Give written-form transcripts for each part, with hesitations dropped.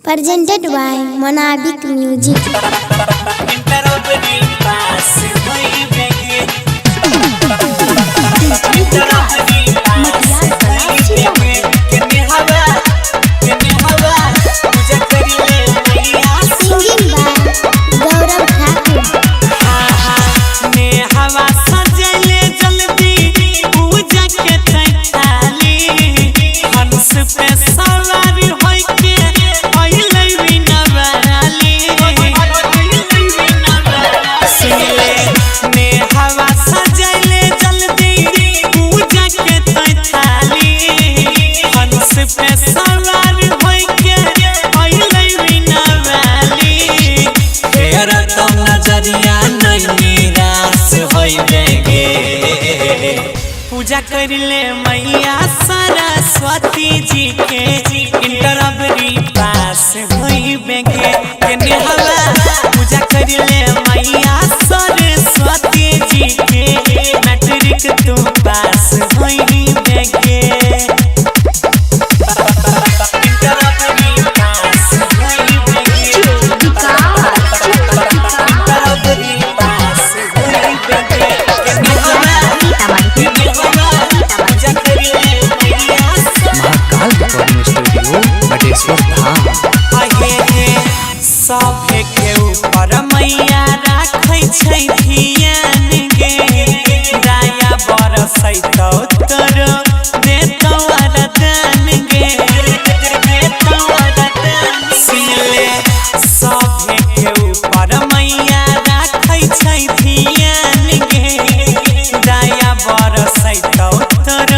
Presented by Monabic Music. पूजा कर ले मैया सरस्वती जी के इंटरबरी पास होई बेगे केने हवा पूजा कर ले मैया सरस्वती जी के मैट्रिक तू पास होई बेगे सभे के ऊपर मैया राखै छै धियान गे दया बरसैतौ तोर देतौ वरदान गे देतौ वरदान सुनले सभे के ऊपर मैया राखै छै धियान गे दया बरसैतौ तोर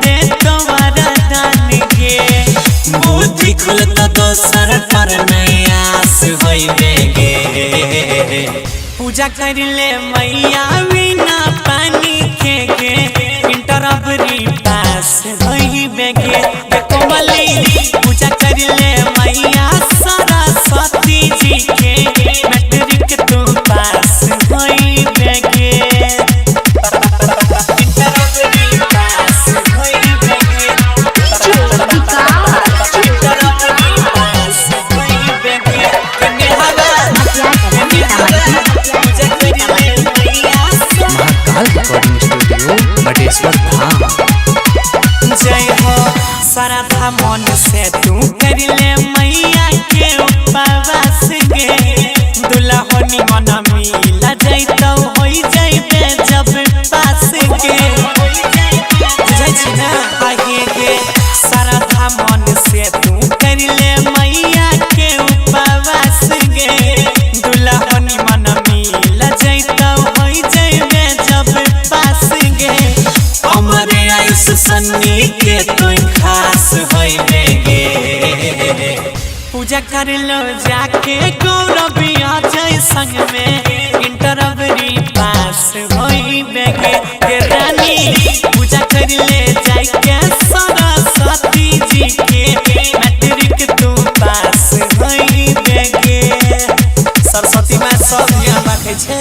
देतौ वरदान गे बुद्धि खुलत दोसर पर नया पूजा कर ले मैया बिना पानी के गे इंटरबरी पास होई बेगे कोमली पूजा कर ले मैया सरस्वती जी के मैट्रिक तू पास होई बेगे इंटरबरी पास होई बेगे जय हो श्रद्धा मन से तू कर ले मैया के उपवास गे दुल्हनी मन मिला जैतौ होई जैबे जब पास गे बुझै छी ना आगे गे श्रद्धा मन से तू कर ले मैया के उपवास गे दुल्हनी मन मिला जैतौ होई जैबे जब पास गे हमरे आयुष सन्नी के तू खास होई बेगे पूजा कर लो जाके गौरव अजय संग में इंटरबरी पास होई बेगे के रानी पूजा कर ले जाके सरस्वती जी के मैट्रिक तू पास होई बेगे सरस्वती माँ सब ज्ञान रखे छै।